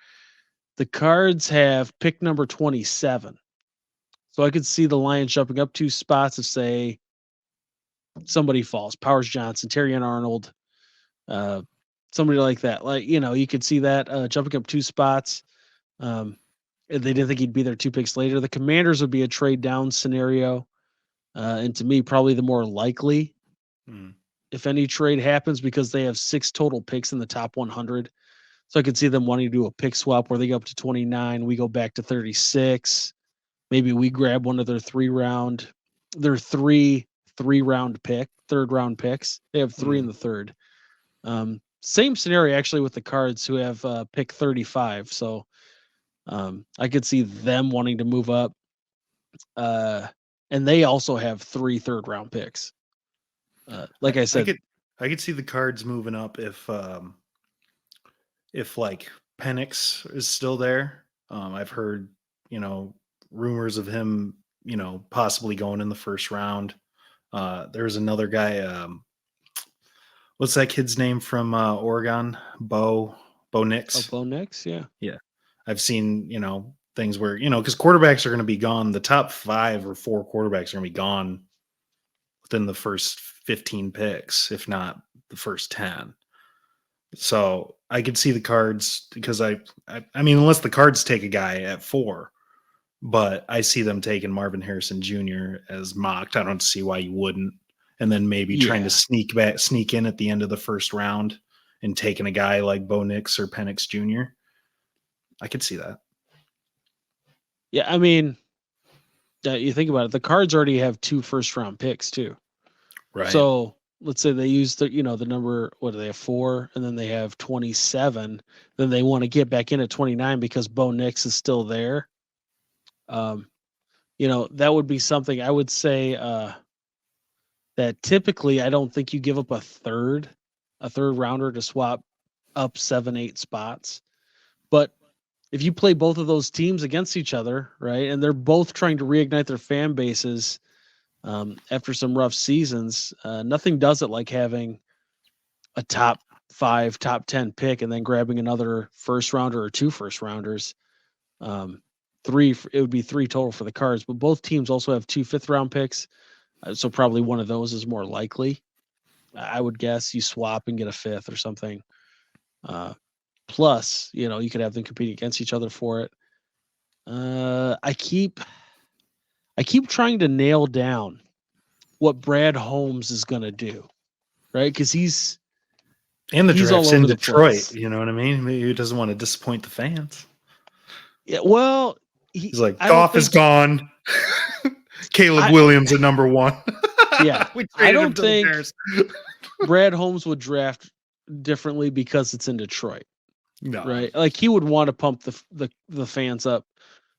The Cards have pick number 27. So I could see the Lions jumping up 2 spots if, say, somebody falls, Powers Johnson, Terry Arnold, uh, somebody like that. Like, you could see that jumping up 2 spots. If they didn't think he'd be there 2 picks later. The Commanders would be a trade down scenario. And to me, probably the more likely if any trade happens, because they have 6 total picks in the top 100. So I could see them wanting to do a pick swap where they go up to 29, we go back to 36. Maybe we grab one of their 3-round, their 3-round pick, 3rd-round picks. They have 3 in the 3rd. Same scenario actually with the Cards, who have pick 35. So I could see them wanting to move up. And they also have 3 3rd-round picks. Like I said, I could see the Cards moving up if like Penix is still there. I've heard, rumors of him, possibly going in the first round. There's another guy. What's that kid's name from Oregon? Bo Nix. Bo Nix, yeah. Yeah, I've seen things where because quarterbacks are going to be gone. The top 5 or 4 quarterbacks are going to be gone within the first 15 picks, if not the first 10. So I could see the Cards because I mean, unless the Cards take a guy at 4, but I see them taking Marvin Harrison Jr. as mocked. I don't see why you wouldn't. And then maybe trying to sneak in at the end of the first round and taking a guy like Bo Nix or Penix Jr. I could see that. Yeah, I mean, you think about it, the Cards already have 2 first-round picks too. Right. So let's say they use the number, what do they have, 4, and then they have 27. Then they want to get back in at 29 because Bo Nix is still there. That would be something I would say that typically I don't think you give up a third rounder to swap up 7-8 spots. But if you play both of those teams against each other, right, and they're both trying to reignite their fan bases after some rough seasons, nothing does it like having a top 5, top 10 pick and then grabbing another first rounder or 2 first rounders. 3, it would be 3 total for the Cards, but both teams also have 2 5th-round picks. So probably one of those is more likely. I would guess you swap and get a 5th or something. Plus, you could have them compete against each other for it. I keep trying to nail down what Brad Holmes is going to do, right? Because he's the draft's all over in the Detroit. place. You know what I mean? He doesn't want to disappoint the fans. Yeah, well, he's like, Goff is gone. Caleb Williams at number 1. Yeah, we I traded him don't to the think Bears. Brad Holmes would draft differently because it's in Detroit. No. Right? Like he would want to pump the fans up,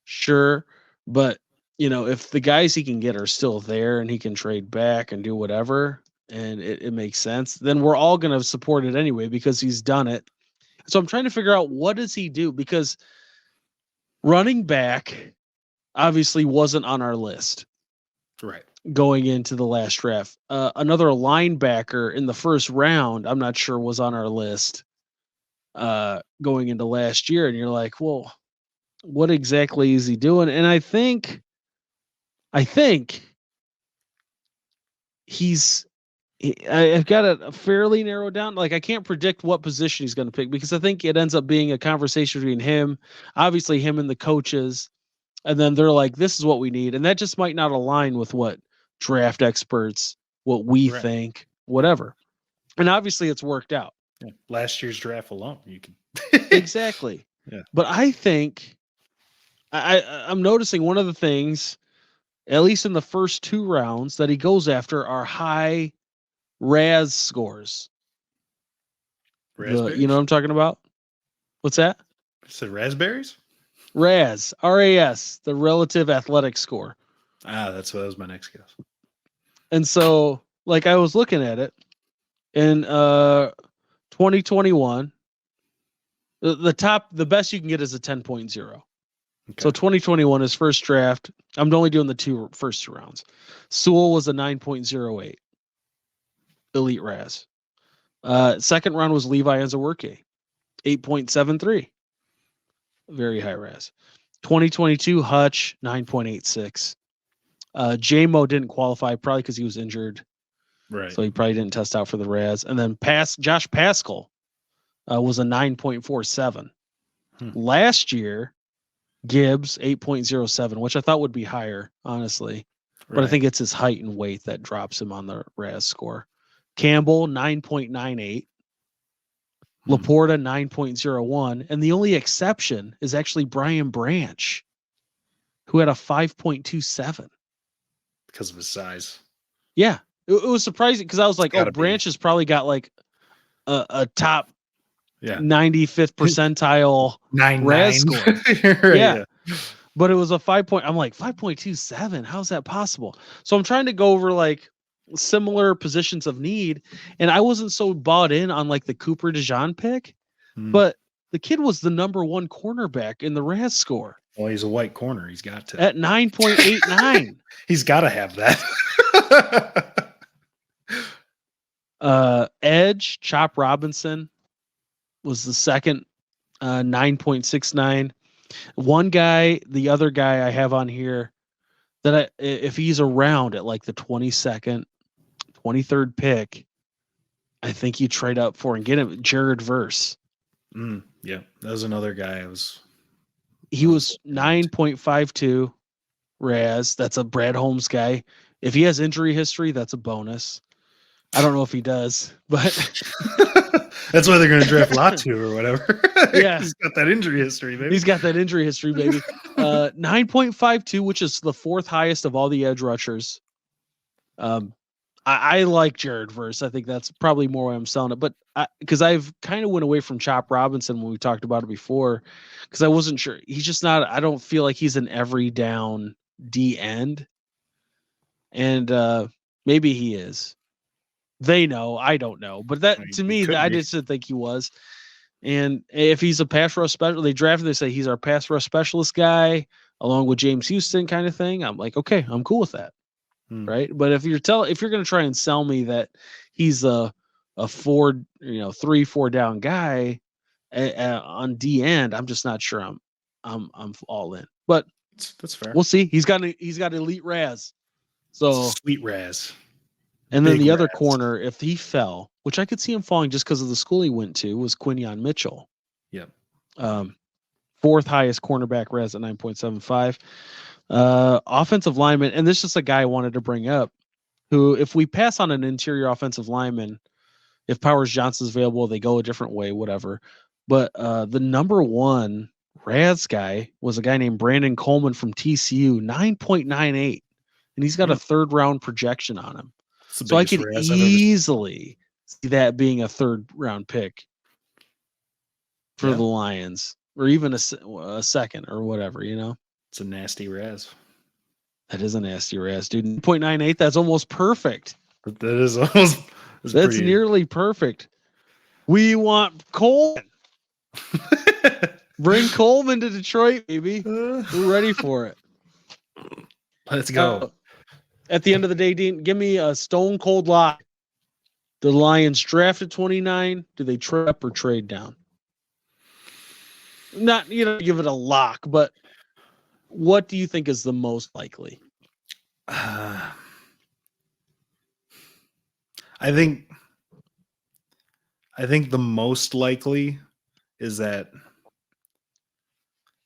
sure, but if the guys he can get are still there and he can trade back and do whatever, and it makes sense, then we're all going to support it anyway because he's done it. So I'm trying to figure out, what does he do? Because running back obviously wasn't on our list. Right. Going into the last draft. Another linebacker in the first round, I'm not sure was on our list going into last year. And you're like, well, what exactly is he doing? And I think I think I've got it fairly narrowed down. Like, I can't predict what position he's going to pick because I think it ends up being a conversation between him, obviously him and the coaches, and then they're like, "This is what we need," and that just might not align with what draft experts, what we Right. think, whatever. And obviously, it's worked out. Yeah. Last year's draft alone, you can Exactly. Yeah. But I think I'm noticing one of the things, at least in the first 2 rounds, that he goes after are high RAS scores. You know what I'm talking about? What's that? said raspberries? RAS, RAS, the relative athletic score. That was my next guess. And so, like, I was looking at it in 2021, the best you can get is a 10.0. Okay. So 2021, his first draft, I'm only doing the first 2 rounds. Sewell was a 9.08 elite RAS. Second round was Levi Anzaworke, 8.73. Very high RAS. 2022, Hutch, 9.86. J-Mo didn't qualify, probably because he was injured. Right. So he probably didn't test out for the RAS. And then Josh Pascal was a 9.47. Last year, Gibbs, 8.07, which I thought would be higher, honestly. But I think it's his height and weight that drops him on the RAS score. Campbell, 9.98. Laporta, 9.01. And the only exception is actually Brian Branch, who had a 5.27. Because of his size. Yeah. It was surprising because I was like, Branch has probably got like a top 95th percentile RAS score. Yeah. But it was a 5 point. I'm like, 5.27. How's that possible? So I'm trying to go over like similar positions of need. And I wasn't so bought in on like the Cooper DeJean pick, but the kid was the number 1 cornerback in the RAS score. Well, he's a white corner. He's got to. At 9.89. He's got to have that. Edge, Chop Robinson was the second, 9.69. One guy, the other guy I have on here that if he's around at like the 22nd, 23rd pick, I think you trade up for and get him, Jared Verse. Yeah, that was another guy. He was 9.52 RAS. That's a Brad Holmes guy. If he has injury history, that's a bonus. I don't know if he does, but that's why they're going to draft Latu or whatever. Yeah, he's got that injury history, baby. He's got that injury history, baby. 9.52, which is the 4th highest of all the edge rushers. I like Jared Verse. I think that's probably more why I'm selling it, but because I've kind of went away from Chop Robinson when we talked about it before, because I wasn't sure. He's just not. I don't feel like he's an every down D end, and maybe he is. They know, I don't know, but that to me, I just didn't think he was. And if he's a pass rush special, they say he's our pass rush specialist guy, along with James Houston, kind of thing. I'm like, okay, I'm cool with that, right? But if you're going to try and sell me that he's a 3-4 down guy on D end, I'm just not sure. I'm all in, but that's fair. We'll see. He's got elite RAS, so sweet RAS. And then the other corner, if he fell, which I could see him falling just because of the school he went to, was Quinyon Mitchell. Yep. 4th highest cornerback RAS at 9.75. Offensive lineman, and this is just a guy I wanted to bring up, who, if we pass on an interior offensive lineman, if Powers Johnson's available, they go a different way, whatever. But the number 1 RAS guy was a guy named Brandon Coleman from TCU, 9.98. And he's got a 3rd round projection on him. So I could easily see that being a 3rd round pick for the Lions, or even a second or whatever, It's a nasty RAS. That is a nasty RAS, dude. 0.98, that's almost perfect. That is almost... That's nearly perfect. We want Coleman. Bring Coleman to Detroit, baby. We're ready for it. Let's go. At the end of the day, Dean, give me a stone cold lock. The Lions drafted 29. Do they trade up or trade down? Not, give it a lock, but what do you think is the most likely? I think the most likely is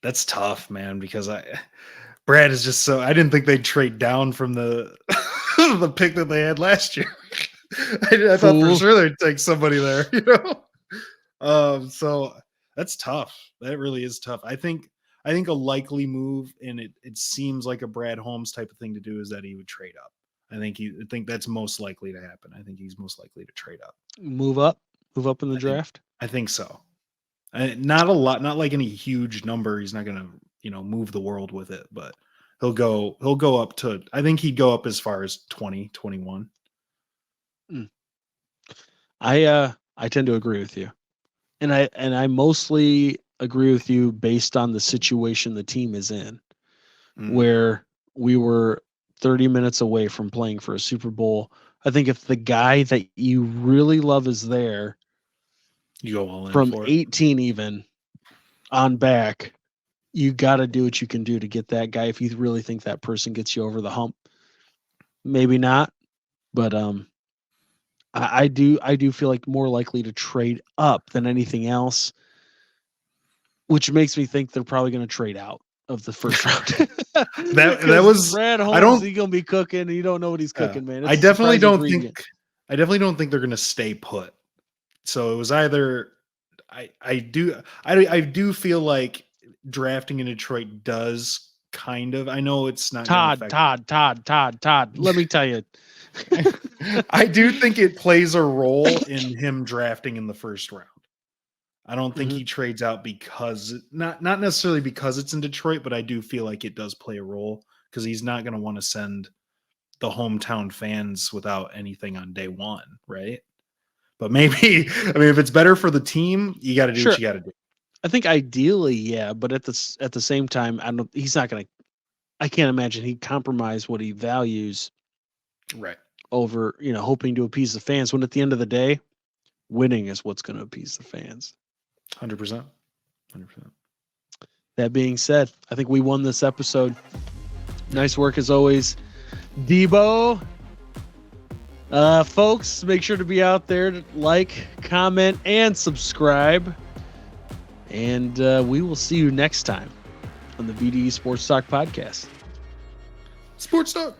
that's tough, man, because Brad is just so I didn't think they'd trade down from the the pick that they had last year. I thought for Fool. sure they'd take somebody there, so that's tough. That really is tough. I think a likely move, and it seems like a Brad Holmes type of thing to do, is that he would trade up. I think that's most likely to happen. I think he's most likely to trade up. Move up in the draft. I think so. Not a lot, not like any huge number. He's not going to, move the world with it, but he'll go up to, I think he'd go up as far as 20, 21. I tend to agree with you. And I mostly agree with you based on the situation the team is in, where we were 30 minutes away from playing for a Super Bowl. I think if the guy that you really love is there, you go all in from for 18 even on back, you got to do what you can do to get that guy. If you really think that person gets you over the hump, maybe not, but I do feel like more likely to trade up than anything else, which makes me think they're probably going to trade out of the first round. that was Brad Holmes. He's going to be cooking, and you don't know what he's cooking, man. It's I definitely don't think they're going to stay put. So it was either I do feel like drafting in Detroit does kind of. I know it's not Todd. Let me tell you. I do think it plays a role in him drafting in the first round. I don't think he trades out because not necessarily because it's in Detroit, but I do feel like it does play a role because he's not going to want to send the hometown fans without anything on day one, right? But maybe, I mean, if it's better for the team, you got to do what you got to do. I think ideally, yeah, but at the same time, he's not going to. I can't imagine he'd compromise what he values, right? Over hoping to appease the fans. When at the end of the day, winning is what's going to appease the fans. 100%. That being said, I think we won this episode. Nice work as always, Debo. Folks, make sure to be out there to like, comment, and subscribe. And we will see you next time on the BDE Sports Talk Podcast. Sports Talk.